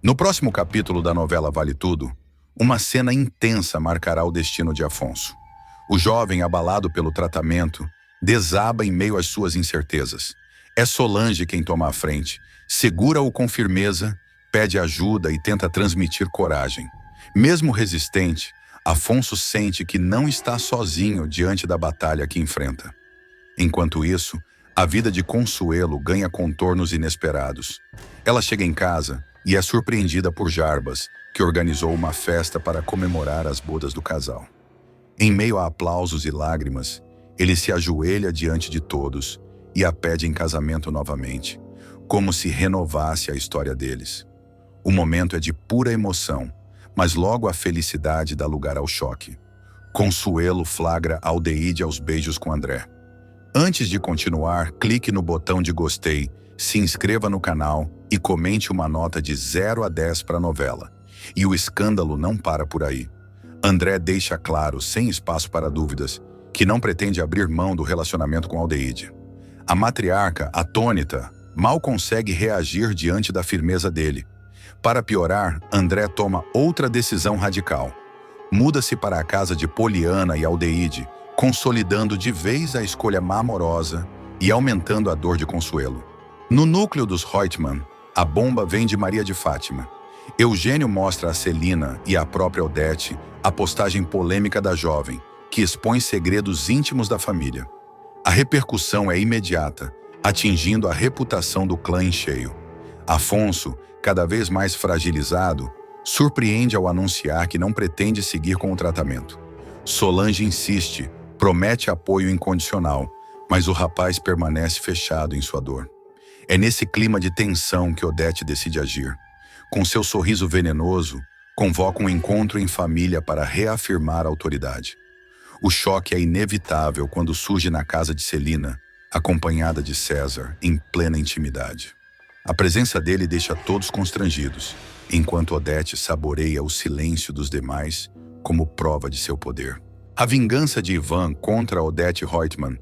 No próximo capítulo da novela Vale Tudo, uma cena intensa marcará o destino de Afonso. O jovem, abalado pelo tratamento, desaba em meio às suas incertezas. É Solange quem toma a frente, segura-o com firmeza, pede ajuda e tenta transmitir coragem. Mesmo resistente, Afonso sente que não está sozinho diante da batalha que enfrenta. Enquanto isso, a vida de Consuelo ganha contornos inesperados. Ela chega em casa e é surpreendida por Jarbas, que organizou uma festa para comemorar as bodas do casal. Em meio a aplausos e lágrimas, ele se ajoelha diante de todos e a pede em casamento novamente, como se renovasse a história deles. O momento é de pura emoção, mas logo a felicidade dá lugar ao choque. Consuelo flagra Aldeide aos beijos com André. Antes de continuar, clique no botão de gostei, se inscreva no canal e comente uma nota de 0 a 10 para a novela. E o escândalo não para por aí. André deixa claro, sem espaço para dúvidas, que não pretende abrir mão do relacionamento com Aldeide. A matriarca, atônita, mal consegue reagir diante da firmeza dele. Para piorar, André toma outra decisão radical. Muda-se para a casa de Poliana e Aldeide, consolidando de vez a escolha amorosa e aumentando a dor de Consuelo. No núcleo dos Reutemann, a bomba vem de Maria de Fátima. Eugênio mostra a Celina e a própria Odete a postagem polêmica da jovem, que expõe segredos íntimos da família. A repercussão é imediata, atingindo a reputação do clã em cheio. Afonso, cada vez mais fragilizado, surpreende ao anunciar que não pretende seguir com o tratamento. Solange insiste, promete apoio incondicional, mas o rapaz permanece fechado em sua dor. É nesse clima de tensão que Odete decide agir. Com seu sorriso venenoso, convoca um encontro em família para reafirmar a autoridade. O choque é inevitável quando surge na casa de Celina, acompanhada de César, em plena intimidade. A presença dele deixa todos constrangidos, enquanto Odete saboreia o silêncio dos demais como prova de seu poder. A vingança de Ivan contra Odete Reutemann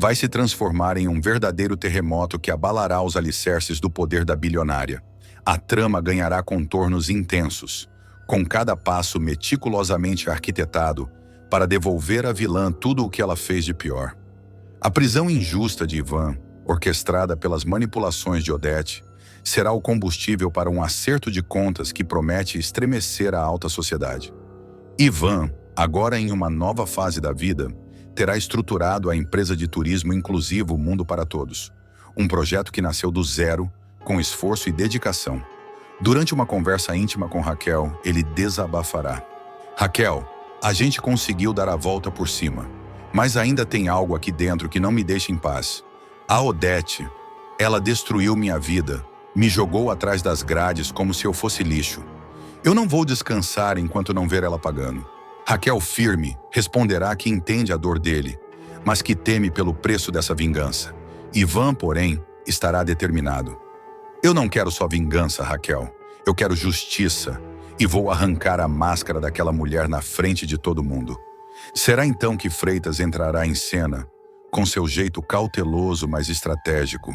vai se transformar em um verdadeiro terremoto que abalará os alicerces do poder da bilionária. A trama ganhará contornos intensos, com cada passo meticulosamente arquitetado para devolver à vilã tudo o que ela fez de pior. A prisão injusta de Ivan, orquestrada pelas manipulações de Odete, será o combustível para um acerto de contas que promete estremecer a alta sociedade. Ivan, agora em uma nova fase da vida, terá estruturado a empresa de turismo inclusivo Mundo para Todos, um projeto que nasceu do zero, com esforço e dedicação. Durante uma conversa íntima com Raquel, ele desabafará. Raquel, a gente conseguiu dar a volta por cima, mas ainda tem algo aqui dentro que não me deixa em paz. A Odete, ela destruiu minha vida, me jogou atrás das grades como se eu fosse lixo. Eu não vou descansar enquanto não ver ela pagando. Raquel, firme, responderá que entende a dor dele, mas que teme pelo preço dessa vingança. Ivan, porém, estará determinado. Eu não quero só vingança, Raquel. Eu quero justiça e vou arrancar a máscara daquela mulher na frente de todo mundo. Será então que Freitas entrará em cena, com seu jeito cauteloso, mas estratégico.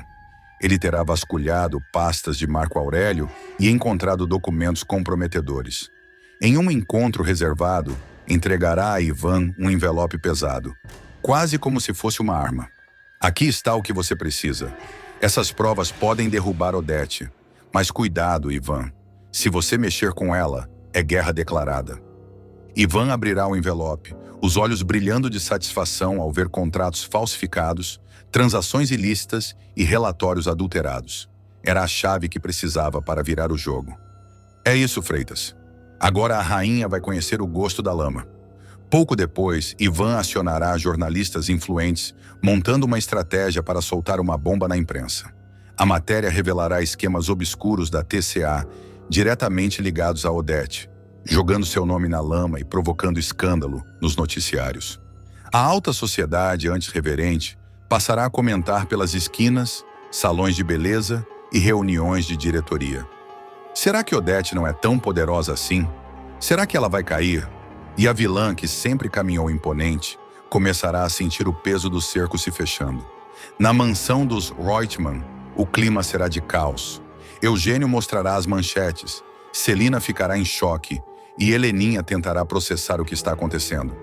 Ele terá vasculhado pastas de Marco Aurélio e encontrado documentos comprometedores. Em um encontro reservado, entregará a Ivan um envelope pesado, quase como se fosse uma arma. Aqui está o que você precisa. Essas provas podem derrubar Odete, mas cuidado, Ivan. Se você mexer com ela, é guerra declarada. Ivan abrirá o envelope, os olhos brilhando de satisfação ao ver contratos falsificados, transações ilícitas e relatórios adulterados. Era a chave que precisava para virar o jogo. É isso, Freitas. Agora a rainha vai conhecer o gosto da lama. Pouco depois, Ivan acionará jornalistas influentes, montando uma estratégia para soltar uma bomba na imprensa. A matéria revelará esquemas obscuros da TCA, diretamente ligados a Odete, jogando seu nome na lama e provocando escândalo nos noticiários. A alta sociedade, antes reverente, passará a comentar pelas esquinas, salões de beleza e reuniões de diretoria. Será que Odete não é tão poderosa assim? Será que ela vai cair? E a vilã, que sempre caminhou imponente, começará a sentir o peso do cerco se fechando. Na mansão dos Reutemann, o clima será de caos. Eugênio mostrará as manchetes. Celina ficará em choque e Heleninha tentará processar o que está acontecendo.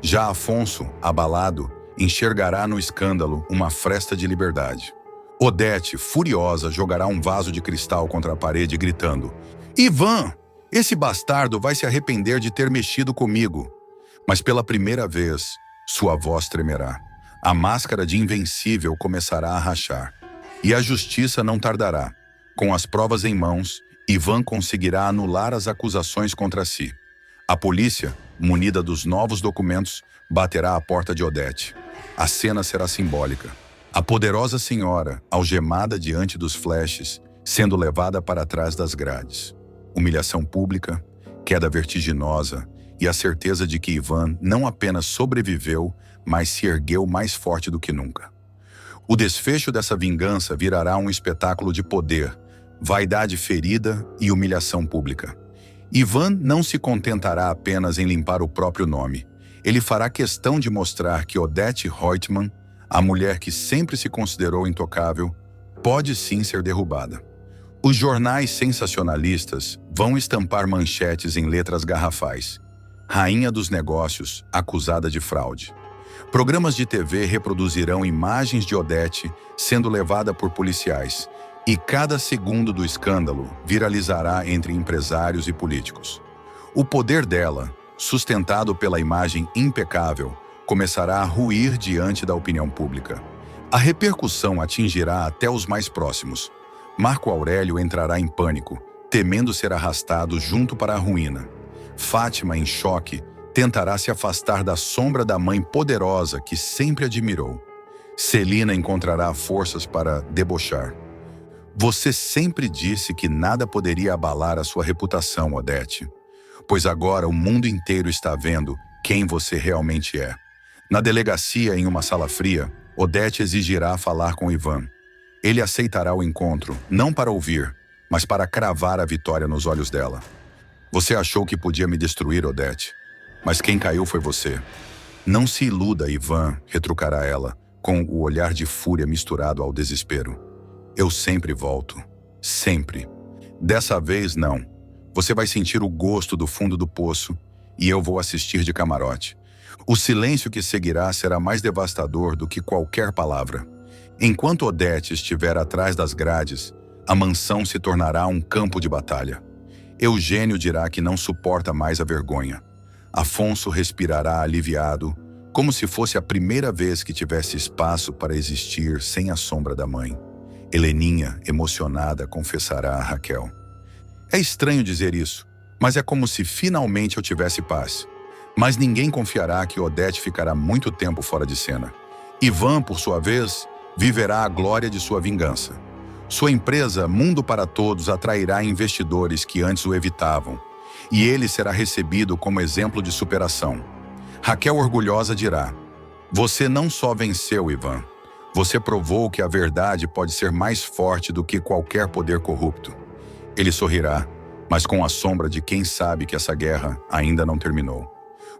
Já Afonso, abalado, enxergará no escândalo uma fresta de liberdade. Odete, furiosa, jogará um vaso de cristal contra a parede, gritando: Ivan, esse bastardo vai se arrepender de ter mexido comigo. Mas pela primeira vez, sua voz tremerá. A máscara de invencível começará a rachar. E a justiça não tardará. Com as provas em mãos, Ivan conseguirá anular as acusações contra si. A polícia, munida dos novos documentos, baterá à porta de Odete. A cena será simbólica. A poderosa senhora, algemada diante dos flashes, sendo levada para trás das grades. Humilhação pública, queda vertiginosa e a certeza de que Ivan não apenas sobreviveu, mas se ergueu mais forte do que nunca. O desfecho dessa vingança virará um espetáculo de poder, vaidade ferida e humilhação pública. Ivan não se contentará apenas em limpar o próprio nome. Ele fará questão de mostrar que Odete Reutemann, a mulher que sempre se considerou intocável, pode sim ser derrubada. Os jornais sensacionalistas vão estampar manchetes em letras garrafais. Rainha dos negócios, acusada de fraude. Programas de TV reproduzirão imagens de Odete sendo levada por policiais, e cada segundo do escândalo viralizará entre empresários e políticos. O poder dela, sustentado pela imagem impecável, começará a ruir diante da opinião pública. A repercussão atingirá até os mais próximos. Marco Aurélio entrará em pânico, temendo ser arrastado junto para a ruína. Fátima, em choque, tentará se afastar da sombra da mãe poderosa que sempre admirou. Celina encontrará forças para debochar. Você sempre disse que nada poderia abalar a sua reputação, Odete. Pois agora o mundo inteiro está vendo quem você realmente é. Na delegacia, em uma sala fria, Odete exigirá falar com Ivan. Ele aceitará o encontro, não para ouvir, mas para cravar a vitória nos olhos dela. Você achou que podia me destruir, Odete, mas quem caiu foi você. Não se iluda, Ivan, retrucará ela, com o olhar de fúria misturado ao desespero. Eu sempre volto. Sempre. Dessa vez, não. Você vai sentir o gosto do fundo do poço e eu vou assistir de camarote. O silêncio que seguirá será mais devastador do que qualquer palavra. Enquanto Odete estiver atrás das grades, a mansão se tornará um campo de batalha. Eugênio dirá que não suporta mais a vergonha. Afonso respirará aliviado, como se fosse a primeira vez que tivesse espaço para existir sem a sombra da mãe. Heleninha, emocionada, confessará a Raquel. É estranho dizer isso, mas é como se finalmente eu tivesse paz. Mas ninguém confiará que Odete ficará muito tempo fora de cena. Ivan, por sua vez, viverá a glória de sua vingança. Sua empresa, Mundo para Todos, atrairá investidores que antes o evitavam, e ele será recebido como exemplo de superação. Raquel, orgulhosa, dirá: Você não só venceu, Ivan. Você provou que a verdade pode ser mais forte do que qualquer poder corrupto. Ele sorrirá, mas com a sombra de quem sabe que essa guerra ainda não terminou.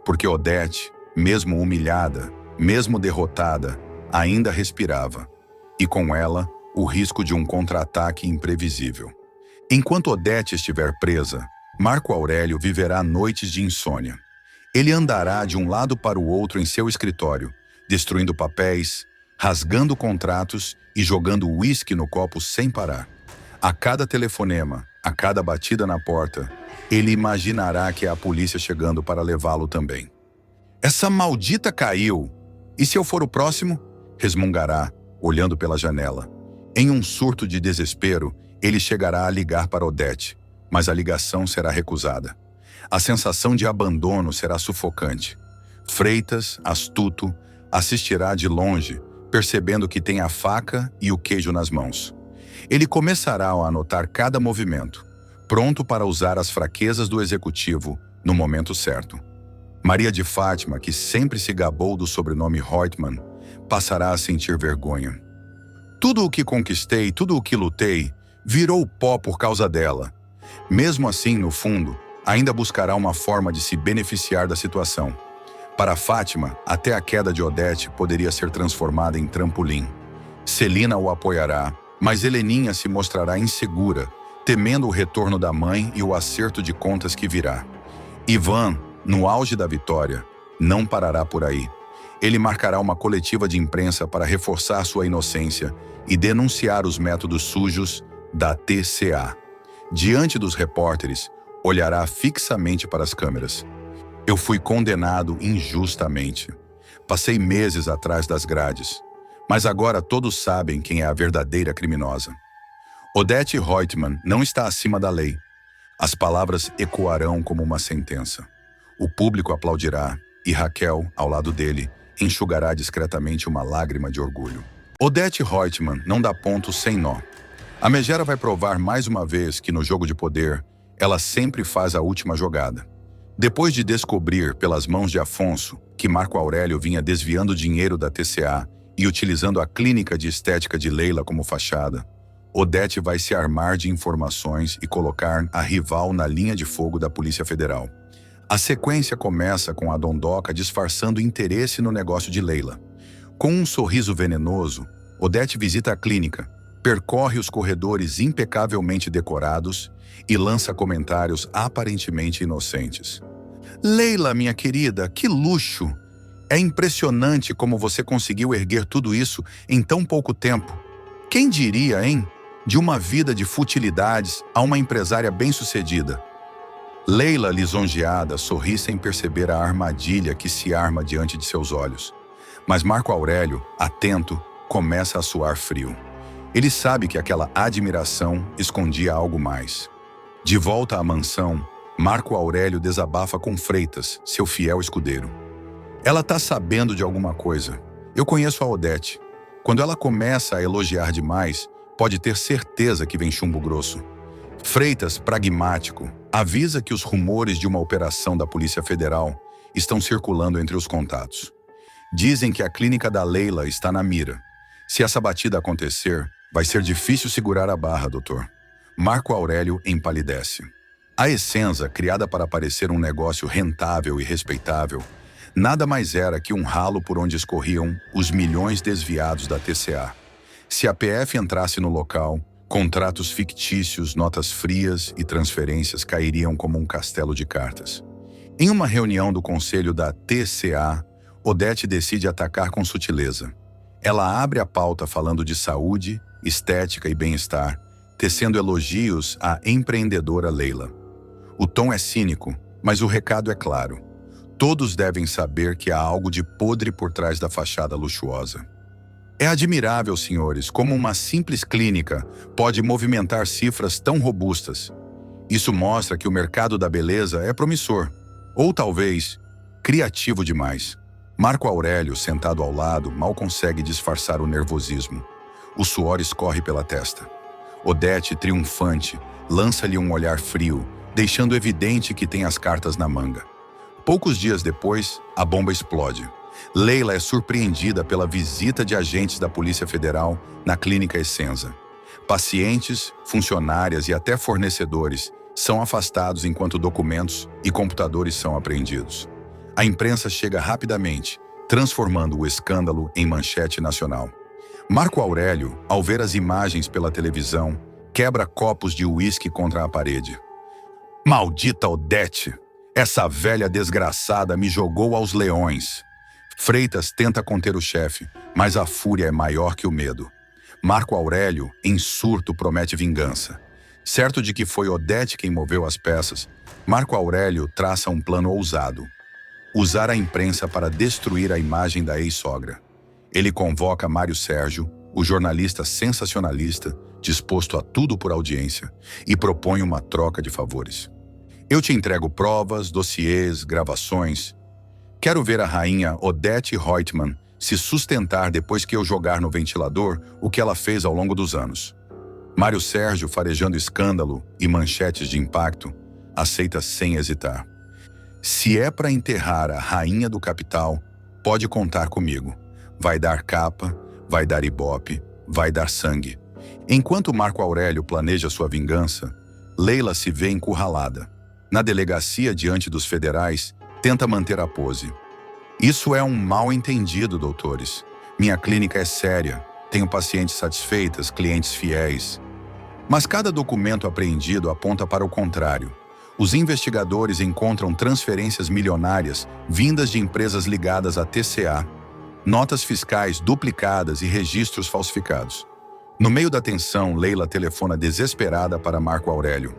Porque Odete, mesmo humilhada, mesmo derrotada, ainda respirava, e com ela, o risco de um contra-ataque imprevisível. Enquanto Odete estiver presa, Marco Aurélio viverá noites de insônia. Ele andará de um lado para o outro em seu escritório, destruindo papéis, rasgando contratos e jogando uísque no copo sem parar. A cada telefonema, a cada batida na porta, ele imaginará que é a polícia chegando para levá-lo também. Essa maldita caiu! E se eu for o próximo? Resmungará, olhando pela janela. Em um surto de desespero, ele chegará a ligar para Odete, mas a ligação será recusada. A sensação de abandono será sufocante. Freitas, astuto, assistirá de longe, percebendo que tem a faca e o queijo nas mãos. Ele começará a anotar cada movimento, pronto para usar as fraquezas do executivo no momento certo. Maria de Fátima, que sempre se gabou do sobrenome Reutemann, passará a sentir vergonha. Tudo o que conquistei, tudo o que lutei, virou pó por causa dela. Mesmo assim, no fundo, ainda buscará uma forma de se beneficiar da situação. Para Fátima, até a queda de Odete poderia ser transformada em trampolim. Celina o apoiará, mas Heleninha se mostrará insegura, temendo o retorno da mãe e o acerto de contas que virá. Ivan, no auge da vitória, não parará por aí. Ele marcará uma coletiva de imprensa para reforçar sua inocência e denunciar os métodos sujos da TCA. Diante dos repórteres, olhará fixamente para as câmeras. Eu fui condenado injustamente. Passei meses atrás das grades, mas agora todos sabem quem é a verdadeira criminosa. Odete Reutemann não está acima da lei. As palavras ecoarão como uma sentença. O público aplaudirá e Raquel, ao lado dele, enxugará discretamente uma lágrima de orgulho. Odete Reutemann não dá ponto sem nó. A megera vai provar mais uma vez que no jogo de poder, ela sempre faz a última jogada. Depois de descobrir pelas mãos de Afonso que Marco Aurélio vinha desviando dinheiro da TCA e utilizando a clínica de estética de Leila como fachada, Odete vai se armar de informações e colocar a rival na linha de fogo da Polícia Federal. A sequência começa com a Dondoca disfarçando interesse no negócio de Leila. Com um sorriso venenoso, Odete visita a clínica, percorre os corredores impecavelmente decorados e lança comentários aparentemente inocentes. Leila, minha querida, que luxo! É impressionante como você conseguiu erguer tudo isso em tão pouco tempo. Quem diria, hein? De uma vida de futilidades a uma empresária bem-sucedida. Leila, lisonjeada, sorri sem perceber a armadilha que se arma diante de seus olhos. Mas Marco Aurélio, atento, começa a suar frio. Ele sabe que aquela admiração escondia algo mais. De volta à mansão, Marco Aurélio desabafa com Freitas, seu fiel escudeiro. Ela tá sabendo de alguma coisa. Eu conheço a Odete. Quando ela começa a elogiar demais, pode ter certeza que vem chumbo grosso. Freitas, pragmático, avisa que os rumores de uma operação da Polícia Federal estão circulando entre os contatos. Dizem que a clínica da Leila está na mira. Se essa batida acontecer, vai ser difícil segurar a barra, doutor. Marco Aurélio empalidece. A Essenza, criada para parecer um negócio rentável e respeitável, nada mais era que um ralo por onde escorriam os milhões desviados da TCA. Se a PF entrasse no local, contratos fictícios, notas frias e transferências cairiam como um castelo de cartas. Em uma reunião do conselho da TCA, Odete decide atacar com sutileza. Ela abre a pauta falando de saúde, estética e bem-estar, tecendo elogios à empreendedora Leila. O tom é cínico, mas o recado é claro. Todos devem saber que há algo de podre por trás da fachada luxuosa. É admirável, senhores, como uma simples clínica pode movimentar cifras tão robustas. Isso mostra que o mercado da beleza é promissor, ou talvez criativo demais. Marco Aurélio, sentado ao lado, mal consegue disfarçar o nervosismo. O suor escorre pela testa. Odete, triunfante, lança-lhe um olhar frio, deixando evidente que tem as cartas na manga. Poucos dias depois, a bomba explode. Leila é surpreendida pela visita de agentes da Polícia Federal na clínica Essenza. Pacientes, funcionárias e até fornecedores são afastados enquanto documentos e computadores são apreendidos. A imprensa chega rapidamente, transformando o escândalo em manchete nacional. Marco Aurélio, ao ver as imagens pela televisão, quebra copos de uísque contra a parede. Maldita Odete! Essa velha desgraçada me jogou aos leões. Freitas tenta conter o chefe, mas a fúria é maior que o medo. Marco Aurélio, em surto, promete vingança. Certo de que foi Odete quem moveu as peças, Marco Aurélio traça um plano ousado. Usar a imprensa para destruir a imagem da ex-sogra. Ele convoca Mário Sérgio, o jornalista sensacionalista, disposto a tudo por audiência, e propõe uma troca de favores. Eu te entrego provas, dossiês, gravações. Quero ver a rainha Odete Reutemann se sustentar depois que eu jogar no ventilador o que ela fez ao longo dos anos. Mário Sérgio, farejando escândalo e manchetes de impacto, aceita sem hesitar. Se é para enterrar a rainha do capital, pode contar comigo. Vai dar capa, vai dar ibope, vai dar sangue. Enquanto Marco Aurélio planeja sua vingança, Leila se vê encurralada. Na delegacia diante dos federais, tenta manter a pose. Isso é um mal-entendido, doutores. Minha clínica é séria, tenho pacientes satisfeitas, clientes fiéis. Mas cada documento apreendido aponta para o contrário. Os investigadores encontram transferências milionárias vindas de empresas ligadas à TCA, notas fiscais duplicadas e registros falsificados. No meio da tensão, Leila telefona desesperada para Marco Aurélio.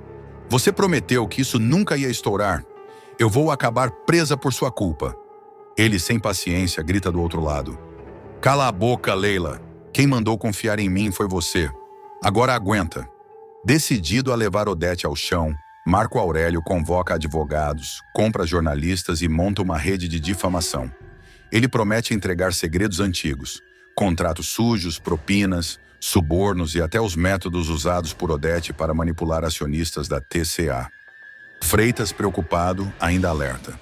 Você prometeu que isso nunca ia estourar. Eu vou acabar presa por sua culpa. Ele, sem paciência, grita do outro lado. Cala a boca, Leila. Quem mandou confiar em mim foi você. Agora aguenta. Decidido a levar Odete ao chão, Marco Aurélio convoca advogados, compra jornalistas e monta uma rede de difamação. Ele promete entregar segredos antigos, contratos sujos, propinas, subornos e até os métodos usados por Odete para manipular acionistas da TCA. Freitas, preocupado, ainda alerta.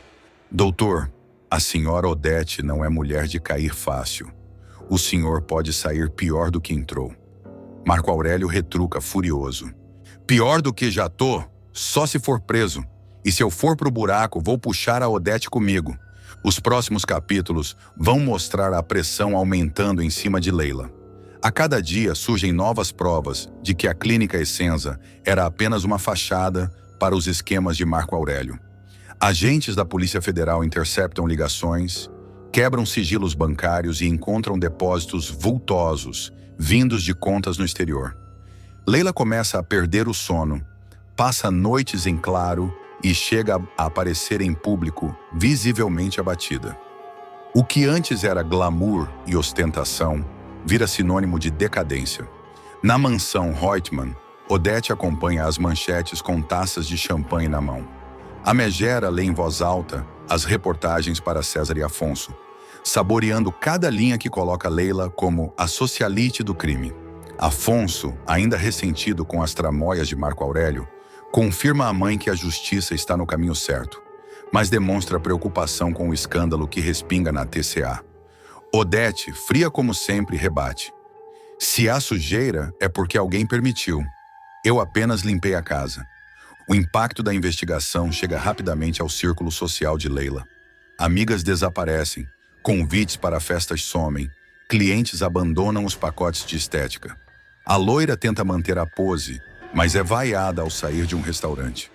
Doutor, a senhora Odete não é mulher de cair fácil. O senhor pode sair pior do que entrou. Marco Aurélio retruca furioso. Pior do que já tô? Só se for preso. E se eu for pro buraco, vou puxar a Odete comigo. Os próximos capítulos vão mostrar a pressão aumentando em cima de Leila. A cada dia surgem novas provas de que a Clínica Essenza era apenas uma fachada para os esquemas de Marco Aurélio. Agentes da Polícia Federal interceptam ligações, quebram sigilos bancários e encontram depósitos vultosos vindos de contas no exterior. Leila começa a perder o sono, passa noites em claro e chega a aparecer em público visivelmente abatida. O que antes era glamour e ostentação vira sinônimo de decadência. Na mansão Reutemann, Odete acompanha as manchetes com taças de champanhe na mão. A megera lê em voz alta as reportagens para César e Afonso, saboreando cada linha que coloca Leila como a socialite do crime. Afonso, ainda ressentido com as tramóias de Marco Aurélio, confirma à mãe que a justiça está no caminho certo, mas demonstra preocupação com o escândalo que respinga na TCA. Odete, fria como sempre, rebate. Se há sujeira, é porque alguém permitiu. Eu apenas limpei a casa. O impacto da investigação chega rapidamente ao círculo social de Leila. Amigas desaparecem, convites para festas somem, clientes abandonam os pacotes de estética. A loira tenta manter a pose, mas é vaiada ao sair de um restaurante.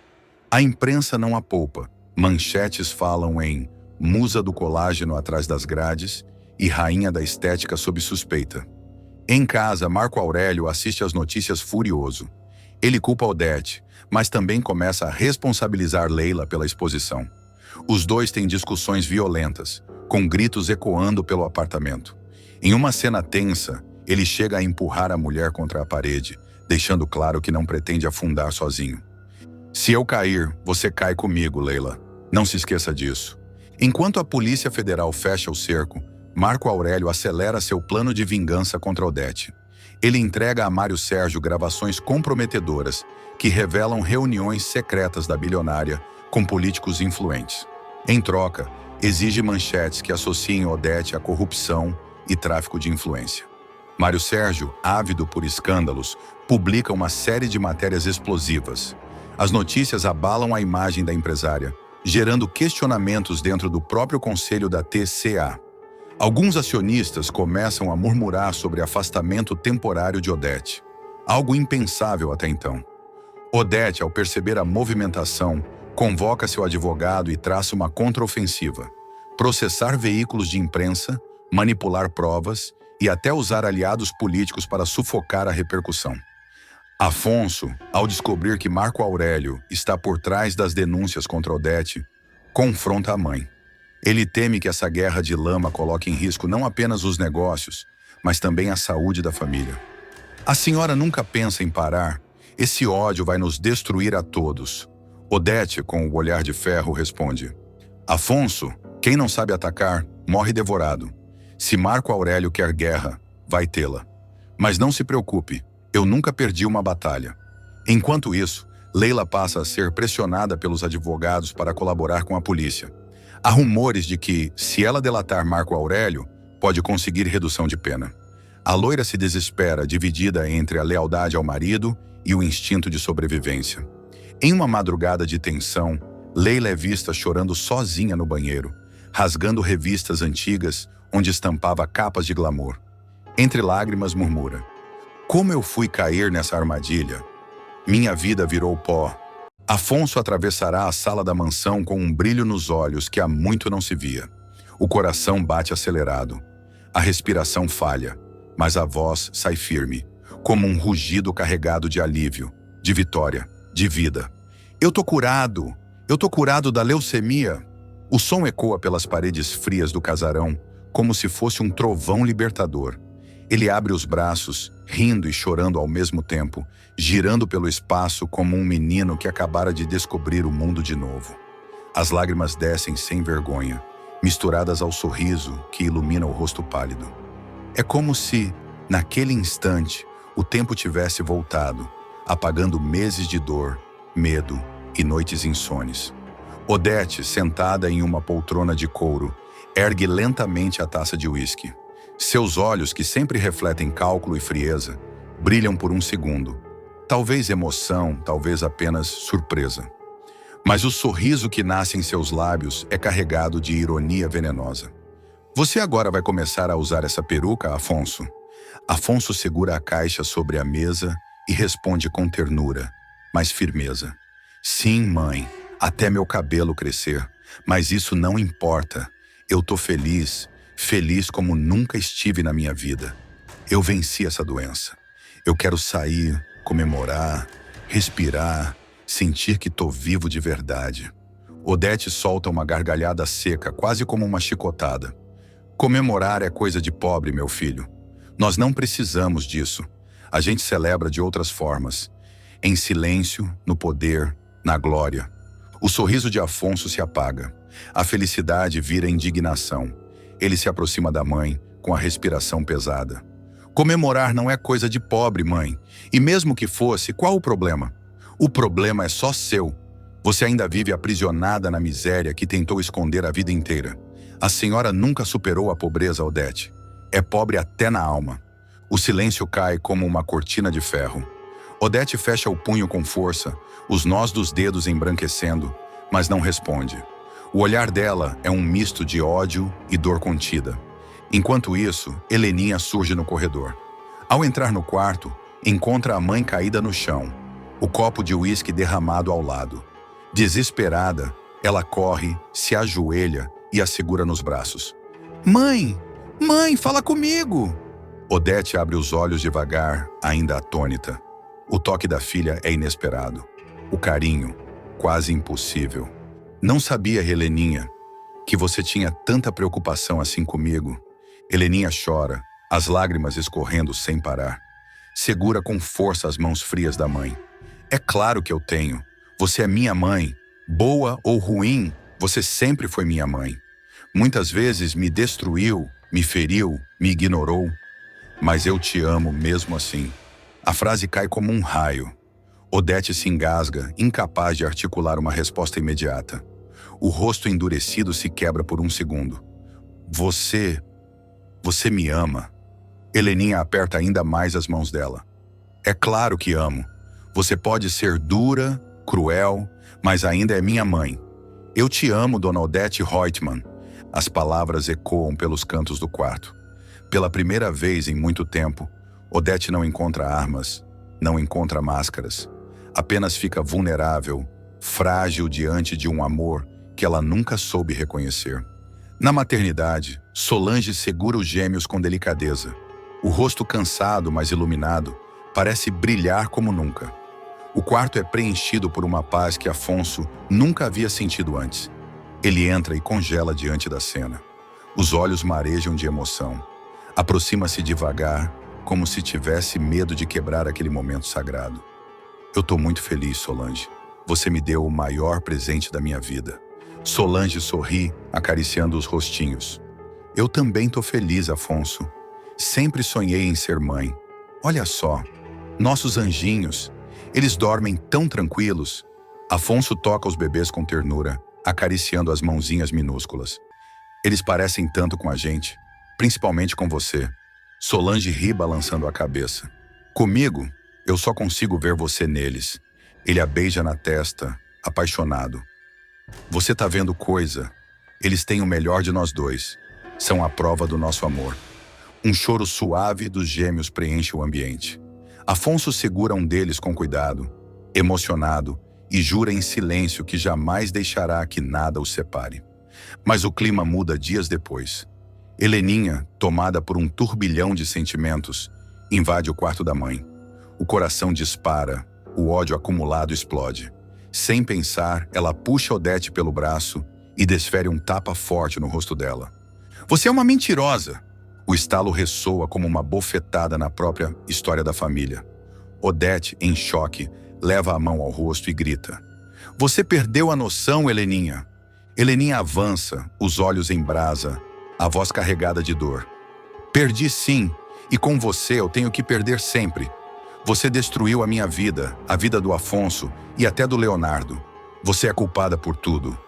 A imprensa não a poupa. Manchetes falam em musa do colágeno atrás das grades e rainha da estética sob suspeita. Em casa, Marco Aurélio assiste às notícias furioso. Ele culpa Odete, mas também começa a responsabilizar Leila pela exposição. Os dois têm discussões violentas, com gritos ecoando pelo apartamento. Em uma cena tensa, ele chega a empurrar a mulher contra a parede, deixando claro que não pretende afundar sozinho. Se eu cair, você cai comigo, Leila. Não se esqueça disso. Enquanto a Polícia Federal fecha o cerco, Marco Aurélio acelera seu plano de vingança contra Odete. Ele entrega a Mário Sérgio gravações comprometedoras que revelam reuniões secretas da bilionária com políticos influentes. Em troca, exige manchetes que associem Odete à corrupção e tráfico de influência. Mário Sérgio, ávido por escândalos, publica uma série de matérias explosivas. As notícias abalam a imagem da empresária, gerando questionamentos dentro do próprio conselho da TCA. Alguns acionistas começam a murmurar sobre afastamento temporário de Odete, algo impensável até então. Odete, ao perceber a movimentação, convoca seu advogado e traça uma contraofensiva: processar veículos de imprensa, manipular provas e até usar aliados políticos para sufocar a repercussão. Afonso, ao descobrir que Marco Aurélio está por trás das denúncias contra Odete, confronta a mãe. Ele teme que essa guerra de lama coloque em risco não apenas os negócios, mas também a saúde da família. A senhora nunca pensa em parar? Esse ódio vai nos destruir a todos. Odete, com o olhar de ferro, responde: Afonso, quem não sabe atacar, morre devorado. Se Marco Aurélio quer guerra, vai tê-la. Mas não se preocupe, eu nunca perdi uma batalha. Enquanto isso, Leila passa a ser pressionada pelos advogados para colaborar com a polícia. Há rumores de que, se ela delatar Marco Aurélio, pode conseguir redução de pena. A loira se desespera, dividida entre a lealdade ao marido e o instinto de sobrevivência. Em uma madrugada de tensão, Leila é vista chorando sozinha no banheiro, rasgando revistas antigas onde estampava capas de glamour. Entre lágrimas murmura: como eu fui cair nessa armadilha? Minha vida virou pó. Afonso atravessará a sala da mansão com um brilho nos olhos que há muito não se via. O coração bate acelerado. A respiração falha, mas a voz sai firme, como um rugido carregado de alívio, de vitória, de vida. Eu tô curado! Eu tô curado da leucemia! O som ecoa pelas paredes frias do casarão, como se fosse um trovão libertador. Ele abre os braços, rindo e chorando ao mesmo tempo, girando pelo espaço como um menino que acabara de descobrir o mundo de novo. As lágrimas descem sem vergonha, misturadas ao sorriso que ilumina o rosto pálido. É como se, naquele instante, o tempo tivesse voltado, apagando meses de dor, medo e noites insones. Odete, sentada em uma poltrona de couro, ergue lentamente a taça de uísque. Seus olhos, que sempre refletem cálculo e frieza, brilham por um segundo. Talvez emoção, talvez apenas surpresa. Mas o sorriso que nasce em seus lábios é carregado de ironia venenosa. Você agora vai começar a usar essa peruca, Afonso? Afonso segura a caixa sobre a mesa e responde com ternura, mas firmeza. Sim, mãe, até meu cabelo crescer, mas isso não importa. Eu tô feliz, feliz como nunca estive na minha vida. Eu venci essa doença. Eu quero sair, comemorar, respirar, sentir que tô vivo de verdade. Odete solta uma gargalhada seca, quase como uma chicotada. Comemorar é coisa de pobre, meu filho. Nós não precisamos disso. A gente celebra de outras formas. Em silêncio, no poder, na glória. O sorriso de Afonso se apaga. A felicidade vira indignação. Ele se aproxima da mãe, com a respiração pesada. Comemorar não é coisa de pobre, mãe. E mesmo que fosse, qual o problema? O problema é só seu. Você ainda vive aprisionada na miséria que tentou esconder a vida inteira. A senhora nunca superou a pobreza, Odete. É pobre até na alma. O silêncio cai como uma cortina de ferro. Odete fecha o punho com força, os nós dos dedos embranquecendo, mas não responde. O olhar dela é um misto de ódio e dor contida. Enquanto isso, Heleninha surge no corredor. Ao entrar no quarto, encontra a mãe caída no chão, o copo de uísque derramado ao lado. Desesperada, ela corre, se ajoelha e a segura nos braços. Mãe! Mãe, fala comigo! Odete abre os olhos devagar, ainda atônita. O toque da filha é inesperado. O carinho, quase impossível. Não sabia, Heleninha, que você tinha tanta preocupação assim comigo. Heleninha chora, as lágrimas escorrendo sem parar. Segura com força as mãos frias da mãe. É claro que eu tenho. Você é minha mãe. Boa ou ruim, você sempre foi minha mãe. Muitas vezes me destruiu, me feriu, me ignorou. Mas eu te amo mesmo assim. A frase cai como um raio. Odete se engasga, incapaz de articular uma resposta imediata. O rosto endurecido se quebra por um segundo. Você me ama. Heleninha aperta ainda mais as mãos dela. É claro que amo. Você pode ser dura, cruel, mas ainda é minha mãe. Eu te amo, dona Odete Reutemann. As palavras ecoam pelos cantos do quarto. Pela primeira vez em muito tempo, Odete não encontra armas, não encontra máscaras. Apenas fica vulnerável, frágil diante de um amor que ela nunca soube reconhecer. Na maternidade, Solange segura os gêmeos com delicadeza. O rosto cansado, mas iluminado, parece brilhar como nunca. O quarto é preenchido por uma paz que Afonso nunca havia sentido antes. Ele entra e congela diante da cena. Os olhos marejam de emoção. Aproxima-se devagar, como se tivesse medo de quebrar aquele momento sagrado. Eu tô muito feliz, Solange. Você me deu o maior presente da minha vida. Solange sorri, acariciando os rostinhos. Eu também tô feliz, Afonso. Sempre sonhei em ser mãe. Olha só, nossos anjinhos, eles dormem tão tranquilos. Afonso toca os bebês com ternura, acariciando as mãozinhas minúsculas. Eles parecem tanto com a gente, principalmente com você. Solange ri balançando a cabeça. Comigo, eu só consigo ver você neles. Ele a beija na testa, apaixonado. Você tá vendo coisa? Eles têm o melhor de nós dois. São a prova do nosso amor. Um choro suave dos gêmeos preenche o ambiente. Afonso segura um deles com cuidado. emocionado, e jura em silêncio que jamais deixará que nada os separe. Mas o clima muda dias depois. Heleninha, tomada por um turbilhão de sentimentos, invade o quarto da mãe. O coração dispara, o ódio acumulado explode. Sem pensar, ela puxa Odete pelo braço e desfere um tapa forte no rosto dela. "Você é uma mentirosa!" O estalo ressoa como uma bofetada na própria história da família. Odete, em choque, leva a mão ao rosto e grita: "Você perdeu a noção, Heleninha!" Heleninha avança, os olhos em brasa, a voz carregada de dor. "Perdi sim, e com você eu tenho que perder sempre. Você destruiu a minha vida, a vida do Afonso e até do Leonardo. Você é culpada por tudo."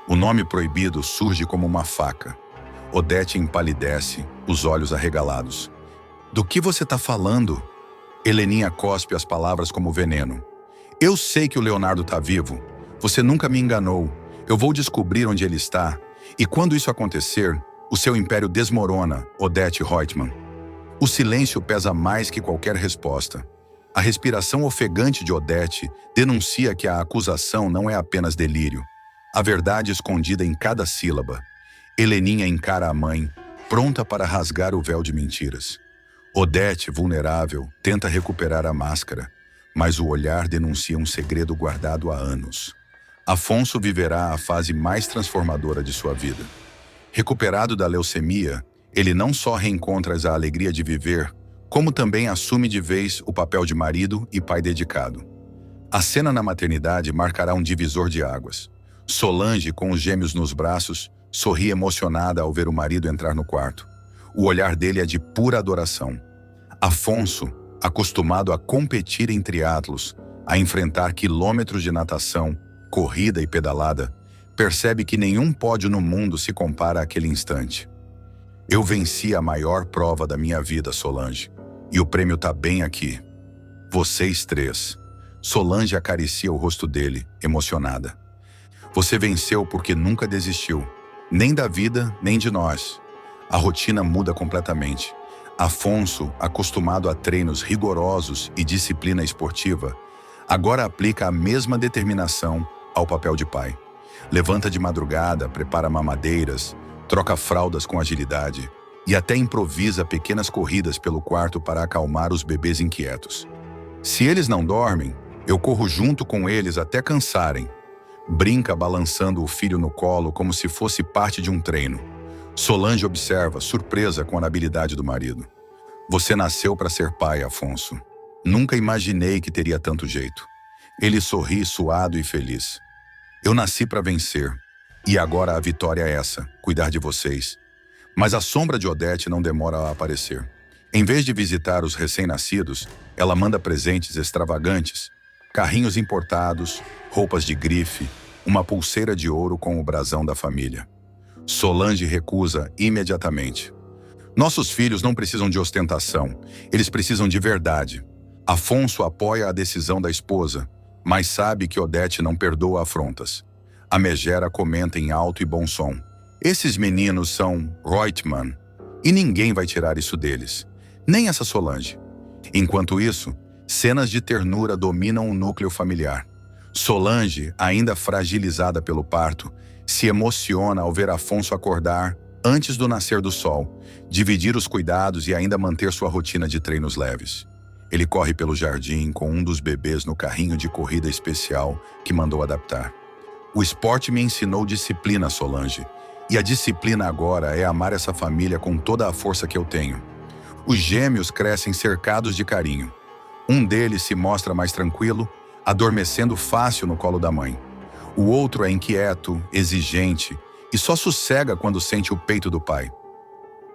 O nome proibido surge como uma faca. Odete empalidece, os olhos arregalados. "Do que você está falando?" Heleninha cospe as palavras como veneno. "Eu sei que o Leonardo está vivo. Você nunca me enganou. Eu vou descobrir onde ele está. E quando isso acontecer, o seu império desmorona, Odete Reutemann." O silêncio pesa mais que qualquer resposta. A respiração ofegante de Odete denuncia que a acusação não é apenas delírio. A verdade escondida em cada sílaba. Heleninha encara a mãe, pronta para rasgar o véu de mentiras. Odete, vulnerável, tenta recuperar a máscara, mas o olhar denuncia um segredo guardado há anos. Afonso viverá a fase mais transformadora de sua vida. Recuperado da leucemia, ele não só reencontra a alegria de viver, como também assume de vez o papel de marido e pai dedicado. A cena na maternidade marcará um divisor de águas. Solange, com os gêmeos nos braços, sorri emocionada ao ver o marido entrar no quarto. O olhar dele é de pura adoração. Afonso, acostumado a competir em triatlos, a enfrentar quilômetros de natação, corrida e pedalada, percebe que nenhum pódio no mundo se compara àquele instante. "Eu venci a maior prova da minha vida, Solange, e o prêmio tá bem aqui. Vocês três." Solange acaricia o rosto dele, emocionada. "Você venceu porque nunca desistiu, nem da vida, nem de nós." A rotina muda completamente. Afonso, acostumado a treinos rigorosos e disciplina esportiva, agora aplica a mesma determinação ao papel de pai. Levanta de madrugada, prepara mamadeiras, troca fraldas com agilidade e até improvisa pequenas corridas pelo quarto para acalmar os bebês inquietos. "Se eles não dormem, eu corro junto com eles até cansarem." Brinca balançando o filho no colo como se fosse parte de um treino. Solange observa, surpresa com a habilidade do marido. "Você nasceu para ser pai, Afonso. Nunca imaginei que teria tanto jeito." Ele sorri suado e feliz. "Eu nasci para vencer. E agora a vitória é essa, cuidar de vocês." Mas a sombra de Odete não demora a aparecer. Em vez de visitar os recém-nascidos, ela manda presentes extravagantes, carrinhos importados, roupas de grife, uma pulseira de ouro com o brasão da família. Solange recusa imediatamente. "Nossos filhos não precisam de ostentação, eles precisam de verdade." Afonso apoia a decisão da esposa, mas sabe que Odete não perdoa afrontas. A megera comenta em alto e bom som: "Esses meninos são Reutemann, e ninguém vai tirar isso deles, nem essa Solange." Enquanto isso, cenas de ternura dominam o núcleo familiar. Solange, ainda fragilizada pelo parto, se emociona ao ver Afonso acordar antes do nascer do sol, dividir os cuidados e ainda manter sua rotina de treinos leves. Ele corre pelo jardim com um dos bebês no carrinho de corrida especial que mandou adaptar. "O esporte me ensinou disciplina, Solange, e a disciplina agora é amar essa família com toda a força que eu tenho." Os gêmeos crescem cercados de carinho. Um deles se mostra mais tranquilo, adormecendo fácil no colo da mãe. O outro é inquieto, exigente e só sossega quando sente o peito do pai.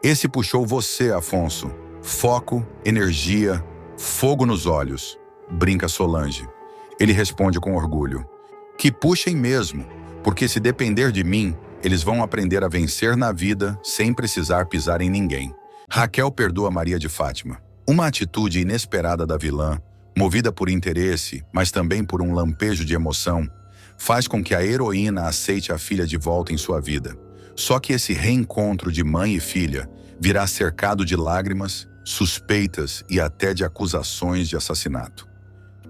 "Esse puxou você, Afonso. Foco, energia, fogo nos olhos", brinca Solange. Ele responde com orgulho: "Que puxem mesmo, porque se depender de mim, eles vão aprender a vencer na vida sem precisar pisar em ninguém." Raquel perdoa Maria de Fátima. Uma atitude inesperada da vilã, movida por interesse, mas também por um lampejo de emoção, faz com que a heroína aceite a filha de volta em sua vida. Só que esse reencontro de mãe e filha virá cercado de lágrimas, suspeitas e até de acusações de assassinato.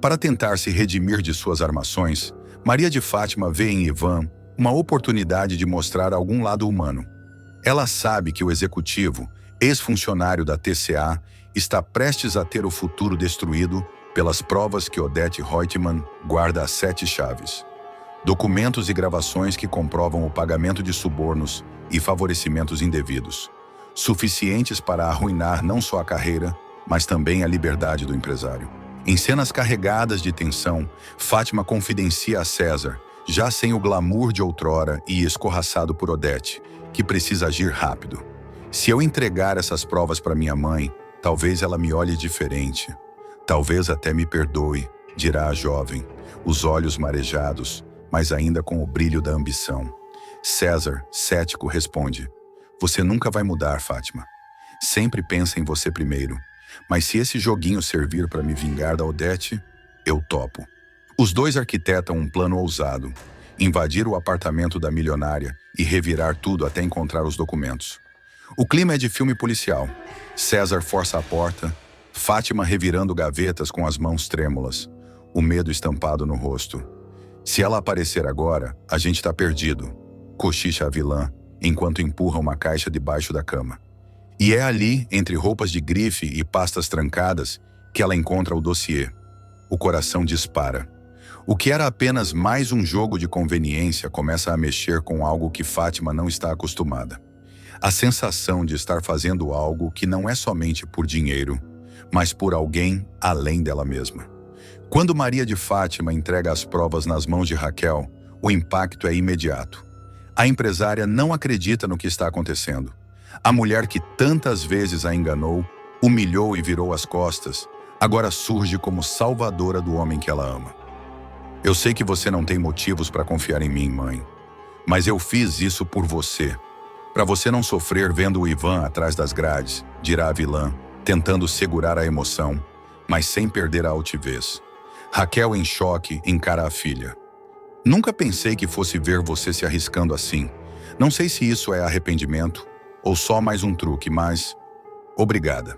Para tentar se redimir de suas armações, Maria de Fátima vê em Ivan uma oportunidade de mostrar algum lado humano. Ela sabe que o executivo, ex-funcionário da TCA, está prestes a ter o futuro destruído pelas provas que Odete Reutemann guarda às 7 chaves. Documentos e gravações que comprovam o pagamento de subornos e favorecimentos indevidos, suficientes para arruinar não só a carreira, mas também a liberdade do empresário. Em cenas carregadas de tensão, Fátima confidencia a César, já sem o glamour de outrora e escorraçado por Odete, que precisa agir rápido. Se eu entregar essas provas para minha mãe, talvez ela me olhe diferente. Talvez até me perdoe, dirá a jovem, os olhos marejados, mas ainda com o brilho da ambição. César, cético, responde: você nunca vai mudar, Fátima. Sempre pensa em você primeiro. Mas se esse joguinho servir para me vingar da Odete, eu topo. Os dois arquitetam um plano ousado: invadir o apartamento da milionária e revirar tudo até encontrar os documentos. O clima é de filme policial. César força a porta, Fátima revirando gavetas com as mãos trêmulas, o medo estampado no rosto. Se ela aparecer agora, a gente tá perdido, cochicha a vilã, enquanto empurra uma caixa debaixo da cama. E é ali, entre roupas de grife e pastas trancadas, que ela encontra o dossiê. O coração dispara. O que era apenas mais um jogo de conveniência começa a mexer com algo que Fátima não está acostumada. A sensação de estar fazendo algo que não é somente por dinheiro, mas por alguém além dela mesma. Quando Maria de Fátima entrega as provas nas mãos de Raquel, o impacto é imediato. A empresária não acredita no que está acontecendo. A mulher que tantas vezes a enganou, humilhou e virou as costas, agora surge como salvadora do homem que ela ama. Eu sei que você não tem motivos para confiar em mim, mãe, mas eu fiz isso por você. Para você não sofrer vendo o Ivan atrás das grades, dirá a vilã, tentando segurar a emoção, mas sem perder a altivez. Raquel, em choque, encara a filha. Nunca pensei que fosse ver você se arriscando assim. Não sei se isso é arrependimento ou só mais um truque, mas... obrigada.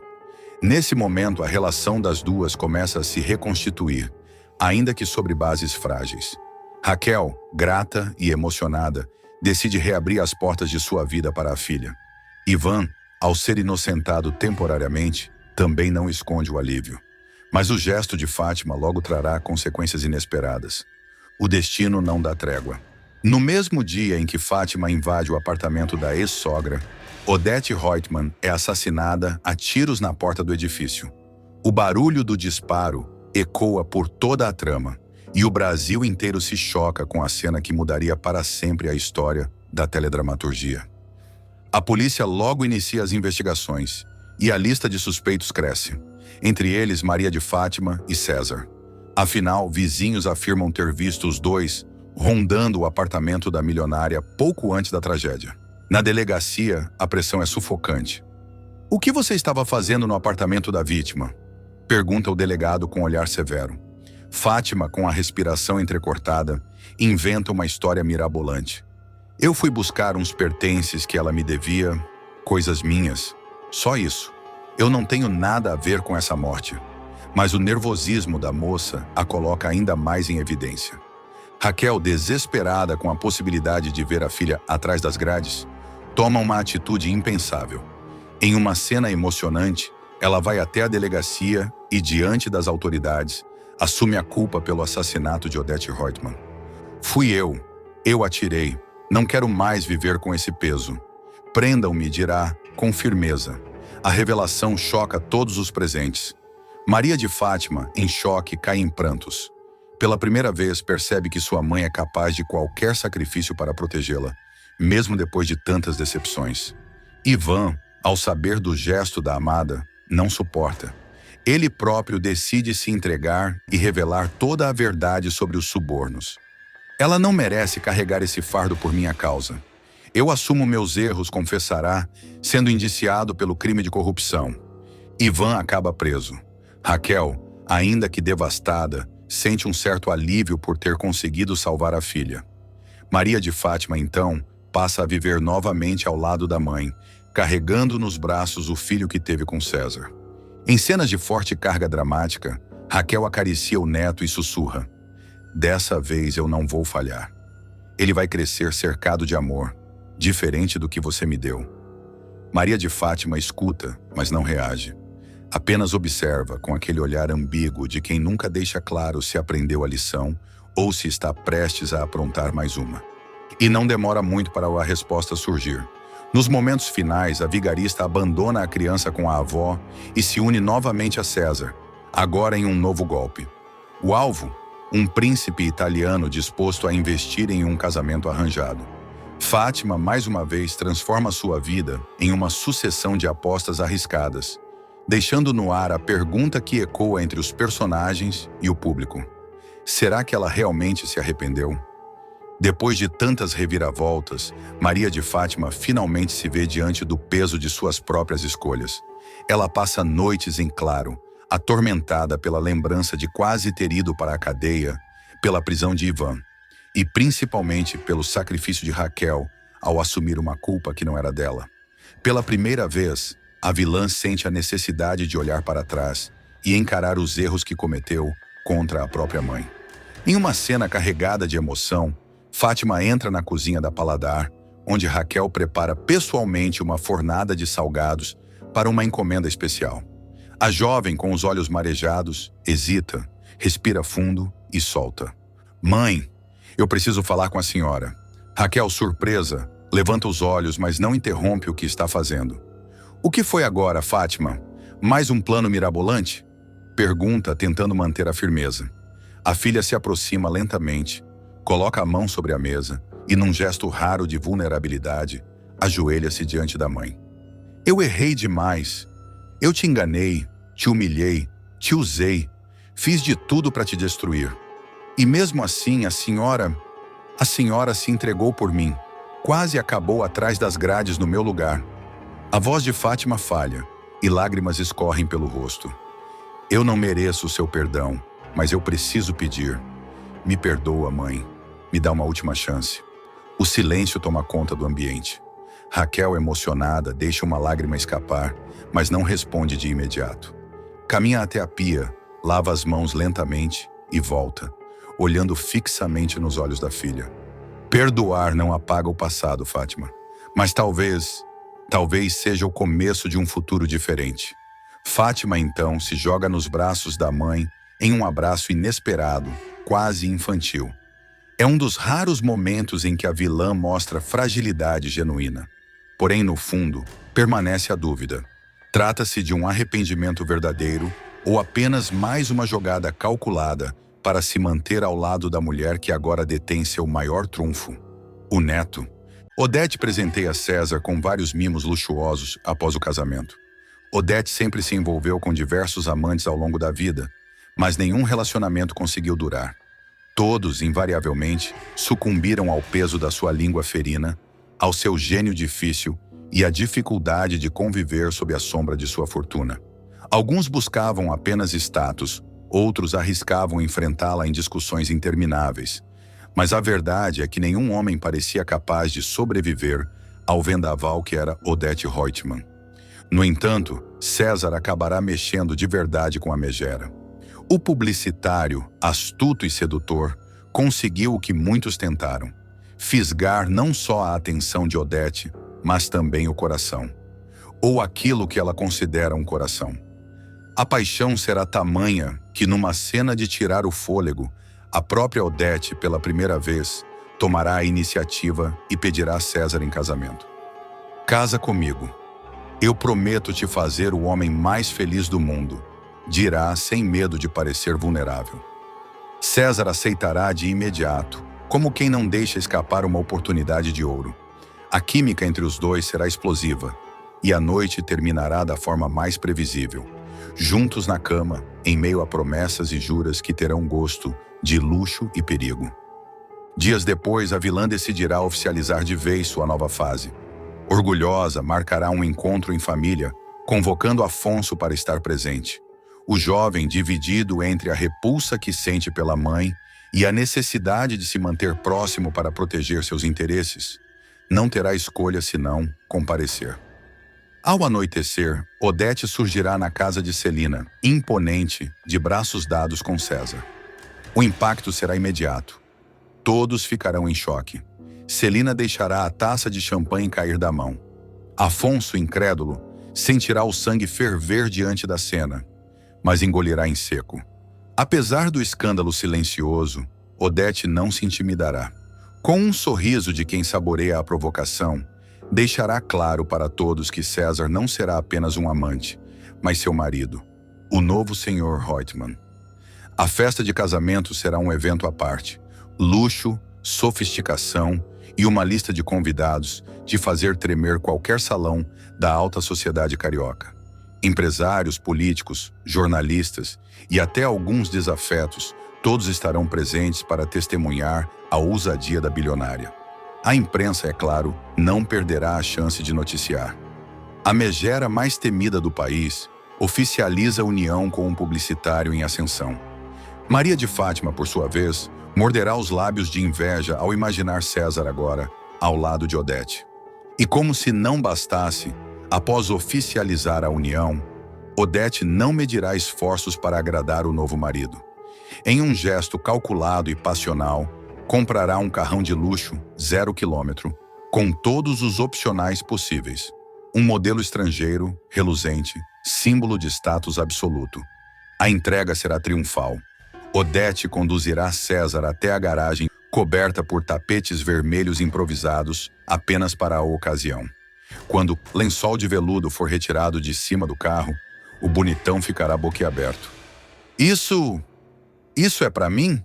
Nesse momento, a relação das duas começa a se reconstituir, ainda que sobre bases frágeis. Raquel, grata e emocionada, decide reabrir as portas de sua vida para a filha. Ivan, ao ser inocentado temporariamente, também não esconde o alívio. Mas o gesto de Fátima logo trará consequências inesperadas. O destino não dá trégua. No mesmo dia em que Fátima invade o apartamento da ex-sogra, Odete Reutemann é assassinada a tiros na porta do edifício. O barulho do disparo ecoa por toda a trama, e o Brasil inteiro se choca com a cena que mudaria para sempre a história da teledramaturgia. A polícia logo inicia as investigações, e a lista de suspeitos cresce, entre eles Maria de Fátima e César. Afinal, vizinhos afirmam ter visto os dois rondando o apartamento da milionária pouco antes da tragédia. Na delegacia, a pressão é sufocante. "O que você estava fazendo no apartamento da vítima?" pergunta o delegado com olhar severo. Fátima, com a respiração entrecortada, inventa uma história mirabolante. "Eu fui buscar uns pertences que ela me devia, coisas minhas. Só isso. Eu não tenho nada a ver com essa morte." Mas o nervosismo da moça a coloca ainda mais em evidência. Raquel, desesperada com a possibilidade de ver a filha atrás das grades, toma uma atitude impensável. Em uma cena emocionante, ela vai até a delegacia e, diante das autoridades, assume a culpa pelo assassinato de Odete Reutemann. "Fui eu atirei, não quero mais viver com esse peso. Prendam-me", dirá, com firmeza. A revelação choca todos os presentes. Maria de Fátima, em choque, cai em prantos. Pela primeira vez, percebe que sua mãe é capaz de qualquer sacrifício para protegê-la, mesmo depois de tantas decepções. Ivan, ao saber do gesto da amada, não suporta. Ele próprio decide se entregar e revelar toda a verdade sobre os subornos. "Ela não merece carregar esse fardo por minha causa. Eu assumo meus erros", confessará, sendo indiciado pelo crime de corrupção. Ivan acaba preso. Raquel, ainda que devastada, sente um certo alívio por ter conseguido salvar a filha. Maria de Fátima, então, passa a viver novamente ao lado da mãe, carregando nos braços o filho que teve com César. Em cenas de forte carga dramática, Raquel acaricia o neto e sussurra: dessa vez eu não vou falhar. Ele vai crescer cercado de amor, diferente do que você me deu. Maria de Fátima escuta, mas não reage. Apenas observa com aquele olhar ambíguo de quem nunca deixa claro se aprendeu a lição ou se está prestes a aprontar mais uma. E não demora muito para a resposta surgir. Nos momentos finais, a vigarista abandona a criança com a avó e se une novamente a César, agora em um novo golpe. O alvo? Um príncipe italiano disposto a investir em um casamento arranjado. Fátima, mais uma vez, transforma sua vida em uma sucessão de apostas arriscadas, deixando no ar a pergunta que ecoa entre os personagens e o público. Será que ela realmente se arrependeu? Depois de tantas reviravoltas, Maria de Fátima finalmente se vê diante do peso de suas próprias escolhas. Ela passa noites em claro, atormentada pela lembrança de quase ter ido para a cadeia, pela prisão de Ivan, e principalmente pelo sacrifício de Raquel ao assumir uma culpa que não era dela. Pela primeira vez, a vilã sente a necessidade de olhar para trás e encarar os erros que cometeu contra a própria mãe. Em uma cena carregada de emoção, Fátima entra na cozinha da Paladar, onde Raquel prepara pessoalmente uma fornada de salgados para uma encomenda especial. A jovem, com os olhos marejados, hesita, respira fundo e solta. Mãe, eu preciso falar com a senhora. Raquel, surpresa, levanta os olhos, mas não interrompe o que está fazendo. O que foi agora, Fátima? Mais um plano mirabolante? Pergunta, tentando manter a firmeza. A filha se aproxima lentamente, coloca a mão sobre a mesa e, num gesto raro de vulnerabilidade, ajoelha-se diante da mãe. Eu errei demais. Eu te enganei, te humilhei, te usei, fiz de tudo para te destruir. E mesmo assim, a senhora se entregou por mim, quase acabou atrás das grades no meu lugar. A voz de Fátima falha e lágrimas escorrem pelo rosto. Eu não mereço o seu perdão, mas eu preciso pedir. Me perdoa, mãe. Me dá uma última chance. O silêncio toma conta do ambiente. Raquel, emocionada, deixa uma lágrima escapar, mas não responde de imediato. Caminha até a pia, lava as mãos lentamente e volta, olhando fixamente nos olhos da filha. Perdoar não apaga o passado, Fátima, mas talvez seja o começo de um futuro diferente. Fátima, então, se joga nos braços da mãe em um abraço inesperado, quase infantil. É um dos raros momentos em que a vilã mostra fragilidade genuína. Porém, no fundo, permanece a dúvida. Trata-se de um arrependimento verdadeiro ou apenas mais uma jogada calculada para se manter ao lado da mulher que agora detém seu maior trunfo, o neto? Odete presenteia César com vários mimos luxuosos após o casamento. Odete sempre se envolveu com diversos amantes ao longo da vida, mas nenhum relacionamento conseguiu durar. Todos, invariavelmente, sucumbiram ao peso da sua língua ferina, ao seu gênio difícil e à dificuldade de conviver sob a sombra de sua fortuna. Alguns buscavam apenas status, outros arriscavam enfrentá-la em discussões intermináveis. Mas a verdade é que nenhum homem parecia capaz de sobreviver ao vendaval que era Odete Reutemann. No entanto, César acabará mexendo de verdade com a megera. O publicitário, astuto e sedutor, conseguiu o que muitos tentaram: fisgar não só a atenção de Odete, mas também o coração. Ou aquilo que ela considera um coração. A paixão será tamanha que, numa cena de tirar o fôlego, a própria Odete, pela primeira vez, tomará a iniciativa e pedirá César em casamento. Casa comigo. Eu prometo te fazer o homem mais feliz do mundo, dirá sem medo de parecer vulnerável. César aceitará de imediato, como quem não deixa escapar uma oportunidade de ouro. A química entre os dois será explosiva, e a noite terminará da forma mais previsível. Juntos na cama, em meio a promessas e juras que terão gosto de luxo e perigo. Dias depois, a vilã decidirá oficializar de vez sua nova fase. Orgulhosa, marcará um encontro em família, convocando Afonso para estar presente. O jovem, dividido entre a repulsa que sente pela mãe e a necessidade de se manter próximo para proteger seus interesses, não terá escolha senão comparecer. Ao anoitecer, Odete surgirá na casa de Celina, imponente, de braços dados com César. O impacto será imediato. Todos ficarão em choque. Celina deixará a taça de champanhe cair da mão. Afonso, incrédulo, sentirá o sangue ferver diante da cena, mas engolirá em seco. Apesar do escândalo silencioso, Odete não se intimidará. Com um sorriso de quem saboreia a provocação, deixará claro para todos que César não será apenas um amante, mas seu marido, o novo senhor Reutemann. A festa de casamento será um evento à parte. Luxo, sofisticação e uma lista de convidados de fazer tremer qualquer salão da alta sociedade carioca. Empresários, políticos, jornalistas e até alguns desafetos, todos estarão presentes para testemunhar a ousadia da bilionária. A imprensa, é claro, não perderá a chance de noticiar. A megera mais temida do país oficializa a união com um publicitário em ascensão. Maria de Fátima, por sua vez, morderá os lábios de inveja ao imaginar César agora ao lado de Odete. E como se não bastasse, após oficializar a união, Odete não medirá esforços para agradar o novo marido. Em um gesto calculado e passional, comprará um carrão de luxo 0 quilômetro, com todos os opcionais possíveis. Um modelo estrangeiro, reluzente, símbolo de status absoluto. A entrega será triunfal. Odete conduzirá César até a garagem, coberta por tapetes vermelhos improvisados apenas para a ocasião. Quando o lençol de veludo for retirado de cima do carro, o bonitão ficará boquiaberto. Isso é para mim?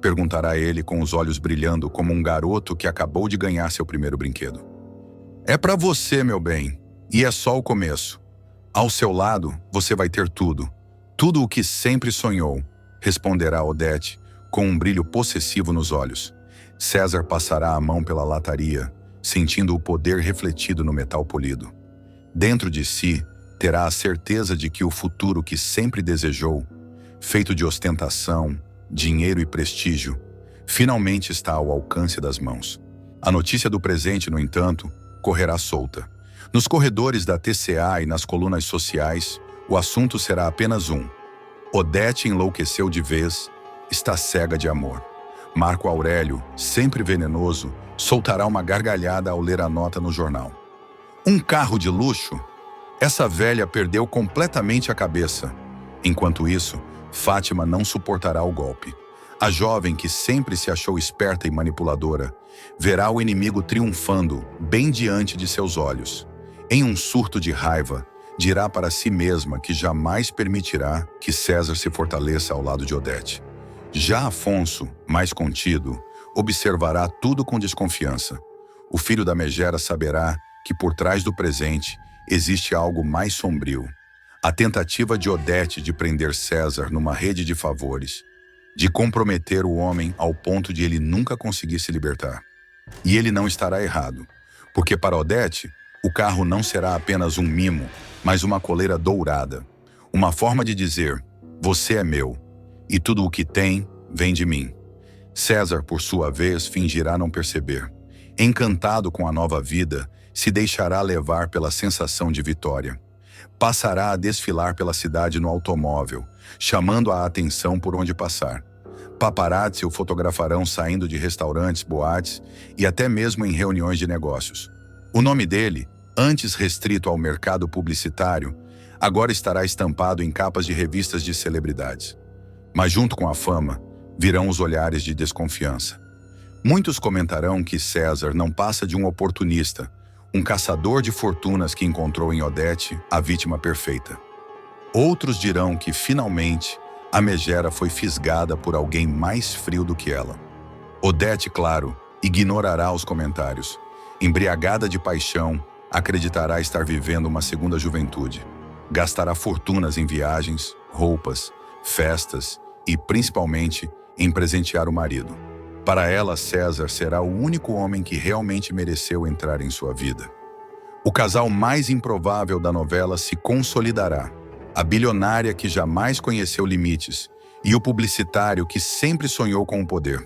Perguntará ele com os olhos brilhando como um garoto que acabou de ganhar seu primeiro brinquedo. É para você, meu bem, e é só o começo. Ao seu lado, você vai ter tudo. Tudo o que sempre sonhou, responderá Odete, com um brilho possessivo nos olhos. César passará a mão pela lataria, sentindo o poder refletido no metal polido. Dentro de si, terá a certeza de que o futuro que sempre desejou, feito de ostentação, dinheiro e prestígio, finalmente está ao alcance das mãos. A notícia do presente, no entanto, correrá solta. Nos corredores da TCA e nas colunas sociais, o assunto será apenas um. Odete enlouqueceu de vez, está cega de amor. Marco Aurélio, sempre venenoso, soltará uma gargalhada ao ler a nota no jornal. Um carro de luxo? Essa velha perdeu completamente a cabeça. Enquanto isso, Fátima não suportará o golpe. A jovem, que sempre se achou esperta e manipuladora, verá o inimigo triunfando bem diante de seus olhos. Em um surto de raiva, dirá para si mesma que jamais permitirá que César se fortaleça ao lado de Odete. Já Afonso, mais contido, observará tudo com desconfiança. O filho da megera saberá que por trás do presente existe algo mais sombrio. A tentativa de Odete de prender César numa rede de favores, de comprometer o homem ao ponto de ele nunca conseguir se libertar. E ele não estará errado, porque para Odete, o carro não será apenas um mimo, mas uma coleira dourada. Uma forma de dizer, você é meu, e tudo o que tem vem de mim. César, por sua vez, fingirá não perceber. Encantado com a nova vida, se deixará levar pela sensação de vitória. Passará a desfilar pela cidade no automóvel, chamando a atenção por onde passar. Paparazzi o fotografarão saindo de restaurantes, boates e até mesmo em reuniões de negócios. O nome dele, antes restrito ao mercado publicitário, agora estará estampado em capas de revistas de celebridades. Mas junto com a fama, virão os olhares de desconfiança. Muitos comentarão que César não passa de um oportunista, um caçador de fortunas que encontrou em Odete a vítima perfeita. Outros dirão que, finalmente, a megera foi fisgada por alguém mais frio do que ela. Odete, claro, ignorará os comentários. Embriagada de paixão, acreditará estar vivendo uma segunda juventude. Gastará fortunas em viagens, roupas, festas e, principalmente, em presentear o marido. Para ela, César será o único homem que realmente mereceu entrar em sua vida. O casal mais improvável da novela se consolidará. A bilionária que jamais conheceu limites e o publicitário que sempre sonhou com o poder.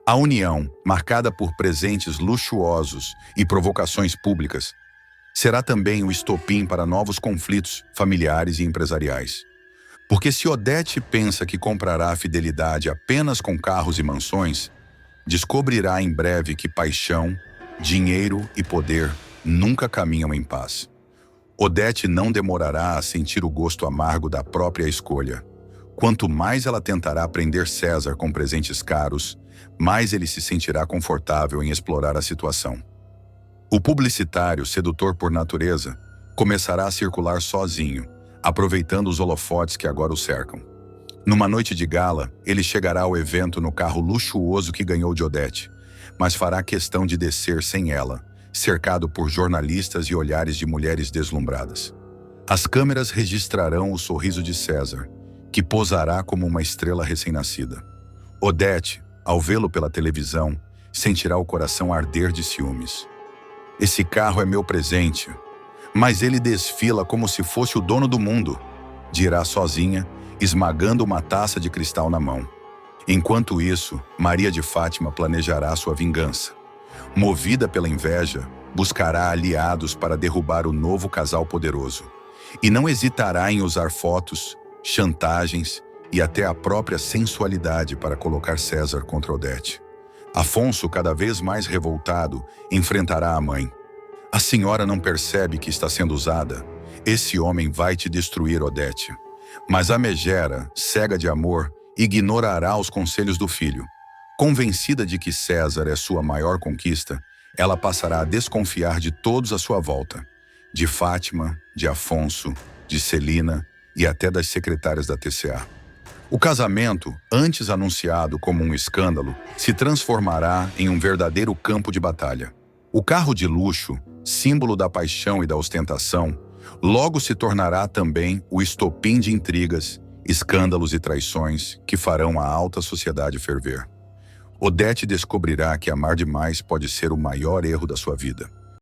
A união, marcada por presentes luxuosos e provocações públicas, será também o estopim para novos conflitos familiares e empresariais. Porque se Odete pensa que comprará a fidelidade apenas com carros e mansões, descobrirá em breve que paixão, dinheiro e poder nunca caminham em paz. Odete não demorará a sentir o gosto amargo da própria escolha. Quanto mais ela tentará prender César com presentes caros, mais ele se sentirá confortável em explorar a situação. O publicitário, sedutor por natureza, começará a circular sozinho, aproveitando os holofotes que agora o cercam. Numa noite de gala, ele chegará ao evento no carro luxuoso que ganhou de Odete, mas fará questão de descer sem ela, cercado por jornalistas e olhares de mulheres deslumbradas. As câmeras registrarão o sorriso de César, que posará como uma estrela recém-nascida. Odete, ao vê-lo pela televisão, sentirá o coração arder de ciúmes. Esse carro é meu presente, mas ele desfila como se fosse o dono do mundo, dirá sozinha, esmagando uma taça de cristal na mão. Enquanto isso, Maria de Fátima planejará sua vingança. Movida pela inveja, buscará aliados para derrubar o novo casal poderoso. E não hesitará em usar fotos, chantagens e até a própria sensualidade para colocar César contra Odete. Afonso, cada vez mais revoltado, enfrentará a mãe. A senhora não percebe que está sendo usada? Esse homem vai te destruir, Odete. Mas a megera, cega de amor, ignorará os conselhos do filho. Convencida de que César é sua maior conquista, ela passará a desconfiar de todos à sua volta. De Fátima, de Afonso, de Celina e até das secretárias da TCA. O casamento, antes anunciado como um escândalo, se transformará em um verdadeiro campo de batalha. O carro de luxo, símbolo da paixão e da ostentação, logo se tornará também o estopim de intrigas, escândalos e traições que farão a alta sociedade ferver. Odete descobrirá que amar demais pode ser o maior erro da sua vida.